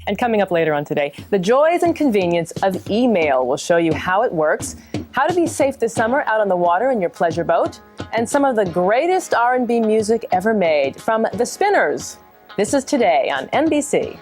And coming up later on today, the joys and convenience of email. We'll show you how it works, how to be safe this summer out on the water in your pleasure boat, and some of the greatest R&B music ever made from the Spinners. This is Today on NBC.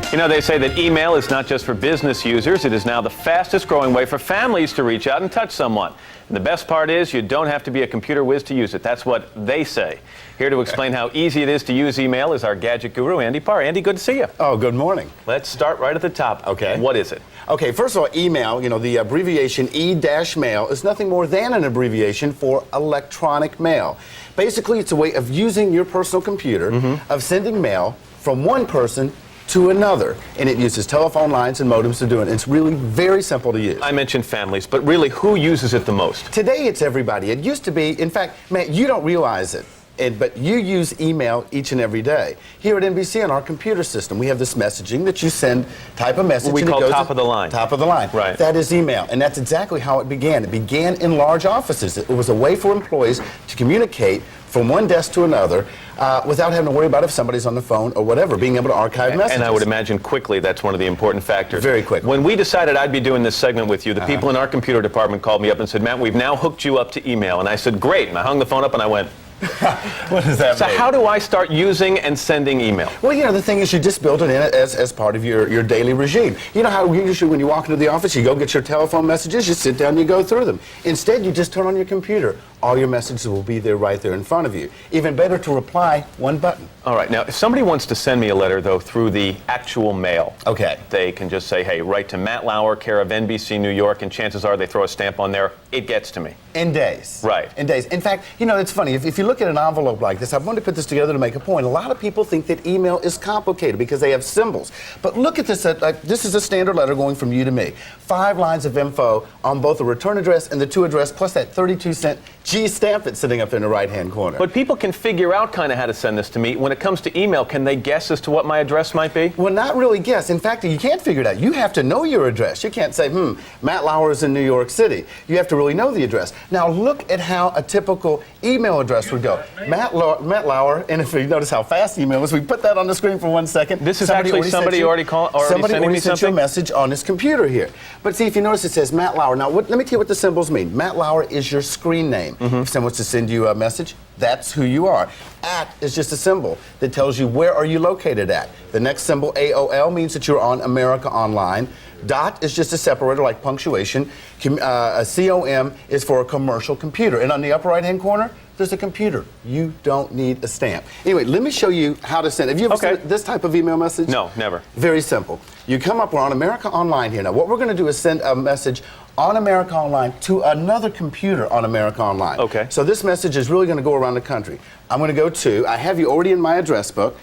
You know, they say that email is not just for business users. It is now the fastest growing way for families to reach out and touch someone. And the best part is you don't have to be a computer whiz to use it. That's what they say. Here to explain how easy it is to use email is our gadget guru, Andy Pargh. Andy, good to see you. Oh, good morning. Let's start right at the top. Okay. What is it? Okay, first of all, email, the abbreviation E-mail is nothing more than an abbreviation for electronic mail. Basically, it's a way of using your personal computer, of sending mail from one person to another, and it uses telephone lines and modems to do it. It's really very simple to use. I mentioned families, but really, who uses it the most? Today, it's everybody. It used to be, in fact, Matt, you don't realize it, but you use email each and every day. Here at NBC on our computer system, we have this messaging that you send, type a message, we and call it goes top of the line. Top of the line. Right. That is email, and that's exactly how it began. It began in large offices. It was a way for employees to communicate from one desk to another without having to worry about if somebody's on the phone or whatever, being able to archive messages. And I would imagine quickly that's one of the important factors. Very quickly. When we decided I'd be doing this segment with you, the people in our computer department called me up and said, Matt, we've now hooked you up to email. And I said, great. And I hung the phone up and I went, what does that mean? So how do I start using and sending email? Well, the thing is you just build it in as part of your daily regime. You know how usually when you walk into the office, you go get your telephone messages, you sit down and you go through them. Instead, you just turn on your computer. All your messages will be there right there in front of you. Even better to reply, one button. All right. Now, if somebody wants to send me a letter, though, through the actual mail, okay, they can just say, hey, write to Matt Lauer, care of NBC New York, and chances are they throw a stamp on there, it gets to me. In days. Right. In days. In fact, it's funny. If you look at an envelope like this, I wanted to put this together to make a point. A lot of people think that email is complicated because they have symbols. But look at this. This is a standard letter going from you to me. 5 lines of info on both the return address and the to address, plus that 32-cent G stamp that's sitting up in the right-hand corner. But people can figure out kind of how to send this to me. When it comes to email, can they guess as to what my address might be? Well, not really guess. In fact, you can't figure it out. You have to know your address. You can't say, Matt Lauer is in New York City. You have to really know the address. Now, look at how a typical email address would go. Matt Lauer, and if you notice how fast email is, we put that on the screen for 1 second. This is somebody already sent you a message on his computer here. But see, if you notice, it says Matt Lauer. Now, let me tell you what the symbols mean. Matt Lauer is your screen name. If someone wants to send you a message, that's who you are. At is just a symbol that tells you where are you located at. The next symbol, AOL, means that you're on America Online. Dot is just a separator like punctuation. A COM is for a commercial computer. And on the upper right-hand corner, there's a computer. You don't need a stamp. Anyway, let me show you how to send. Have you ever sent this type of email message? No, never. Very simple. You come up, we're on America Online here. Now, what we're going to do is send a message on America Online to another computer on America Online. Okay. So this message is really going to go around the country. I'm going to go to, I have you already in my address book,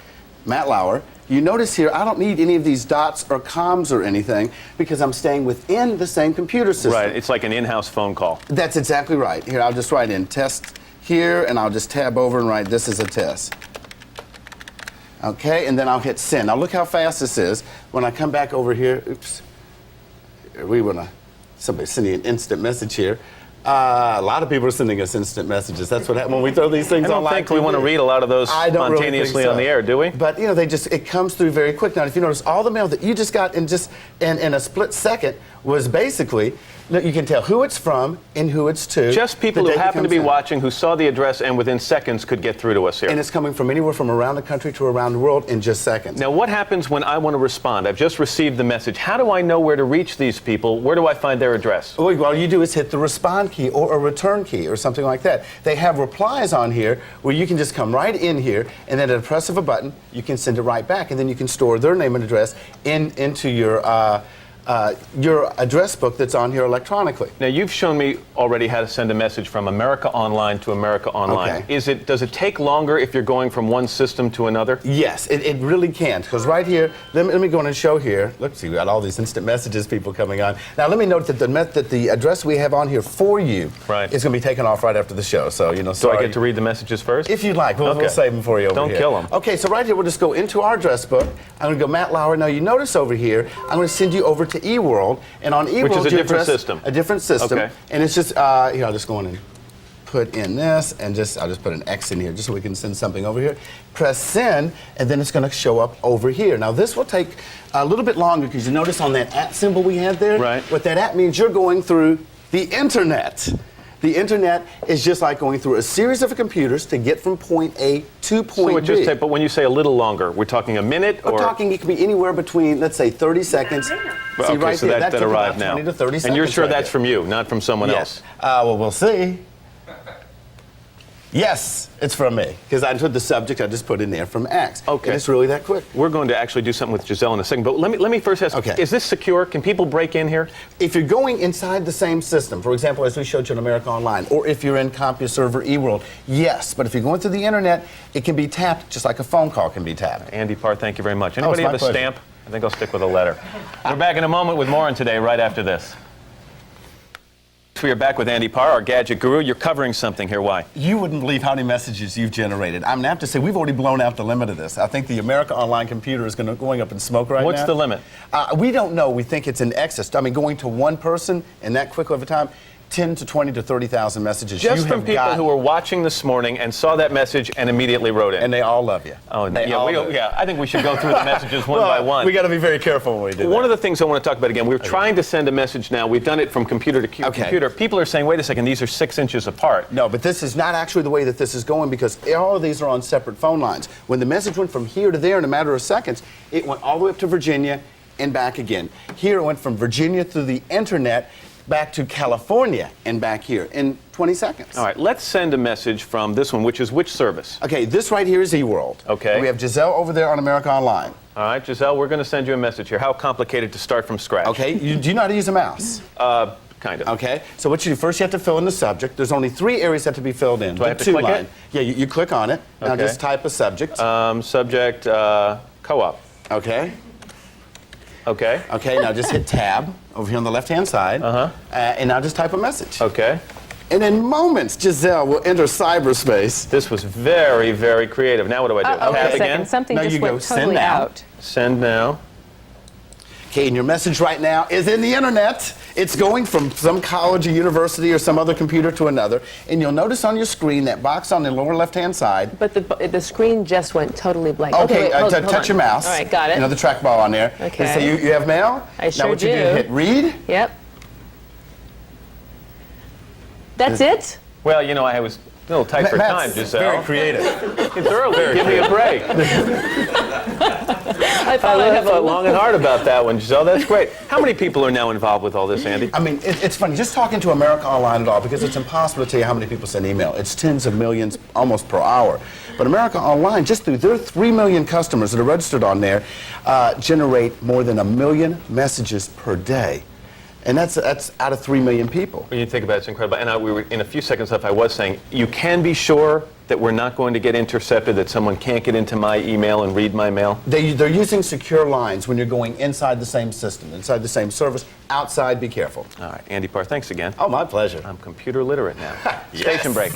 Matt Lauer. You notice here, I don't need any of these dots or commas or anything because I'm staying within the same computer system. Right, it's like an in-house phone call. That's exactly right. Here, I'll just write in test here, and I'll just tab over and write this is a test. Okay, and then I'll hit send. Now look how fast this is. When I come back over here, oops, somebody's sending an instant message here. A lot of people are sending us instant messages. That's what happens when we throw these things online. I don't think we want to read a lot of those spontaneously on the air, do we? But it comes through very quick. Now, if you notice, all the mail that you just got in a split second was basically, you can tell who it's from and who it's to. Just people who happen to be watching, who saw the address, and within seconds could get through to us here. And it's coming from anywhere from around the country to around the world in just seconds. Now, what happens when I want to respond? I've just received the message. How do I know where to reach these people? Where do I find their address? Well, all you do is hit the respond key or a return key or something like that. They have replies on here where you can just come right in here, and then at a press of a button, you can send it right back, and then you can store their name and address into your your address book that's on here electronically. Now, you've shown me already how to send a message from America Online to America Online. Okay. Does it take longer if you're going from one system to another? Yes, it really can. Because right here, let me go in and show here. Look, see, we got all these instant messages, people coming on. Now, let me note that the address we have on here for you is going to be taken off right after the show. So, you know, sorry. Do I get to read the messages first? If you'd like. We'll save them for you over here. Don't kill them. Okay, so right here, we'll just go into our address book. I'm going to go Matt Lauer. Now, you notice over here, I'm going to send you over to eWorld. And on eWorld, which is a different system. A different system. Okay. And it's just, here, I'll just go in and put in this, and I'll just put an X in here just so we can send something over here. Press send, and then it's going to show up over here. Now, this will take a little bit longer because you notice on that @ symbol we had there, what that @ means, you're going through the internet. The internet is just like going through a series of computers to get from point A to point B. But when you say a little longer, we're talking a minute, or? We're talking, it could be anywhere between, let's say, 30 seconds. See, okay, right so there, that arrived now. 20 to 30 seconds. And you're sure right that's there. from you, not from someone else? Well, we'll see. Yes, it's from me. Because I put the subject, I just put in there from X. Okay. And it's really that quick. We're going to actually do something with Giselle in a second, but let me first ask, is this secure? Can people break in here? If you're going inside the same system, for example, as we showed you in America Online, or if you're in CompuServe eWorld, yes. But if you're going through the internet, it can be tapped just like a phone call can be tapped. Andy Parr, thank you very much. Anybody have a pleasure. stamp? I think I'll stick with a letter. We're back in a moment with more on Today, right after this. We are back with Andy Parr, our gadget guru. You're covering something here. Why? You wouldn't believe how many messages you've generated. I'm going to have to say, we've already blown out the limit of this. I think the America Online computer is going up in smoke right now. What's the limit? We don't know. We think it's in excess. I mean, going to one person in that quick of a time, 10 to 20 to 30,000 messages. Just from people who were watching this morning and saw that message and immediately wrote it. And they all love you. Oh, yeah, I think we should go through the messages one by one. We got to be very careful when we do that. One of the things I want to talk about again, we're trying to send a message now. We've done it from computer to computer. People are saying, wait a second, these are 6 inches apart. No, but this is not actually the way that this is going because all of these are on separate phone lines. When the message went from here to there in a matter of seconds, it went all the way up to Virginia and back again. Here it went from Virginia through the internet back to California and back here in 20 seconds. All right, let's send a message from this one, which is which service? Okay, this right here is eWorld. Okay. And we have Giselle over there on America Online. All right, Giselle, we're going to send you a message here. How complicated to start from scratch? Okay, do you know how to use a mouse? Kind of. Okay, so what you do first, you have to fill in the subject. There's only 3 areas that have to be filled in. Do I have to click it? Yeah, you click on it. Now Okay. just type a subject. Subject, co-op. Okay. Okay. Okay, now just hit tab over here on the left-hand side. And now just type a message. Okay. And in moments, Giselle will enter cyberspace. This was very, very creative. Now what do I do? Wait Tab a second. again? Something Now just you go went send totally now. out. Send now. Okay, and your message right now is in the internet. It's going from some college or university or some other computer to another. And you'll notice on your screen that box on the lower left-hand side. But the screen just went totally blank. Okay, wait, hold touch on. your mouse. All right, got it. You know, the trackball on there. Okay. And say you have mail? I sure Now what you do. hit read. Yep. That's it? Well, you know, I was a little tight for time, Matt's Giselle. very creative. It's early. Give me a break. I thought I'd have a thought long and hard about that one, Giselle. That's great. How many people are now involved with all this, Andy? I mean, it's funny, just talking to America Online at all, because it's impossible to tell you how many people send email. It's tens of millions, almost per hour. But America Online, just through their 3 million customers that are registered on there, generate more than 1 million messages per day. And that's out of 3 million people. When you think about it, it's incredible. And we were, in a few seconds left, I was saying, you can be sure that we're not going to get intercepted, that someone can't get into my email and read my mail? They're using secure lines when you're going inside the same system, inside the same service. Outside, be careful. All right, Andy Parr, thanks again. Oh, my pleasure. I'm computer literate now. Station break.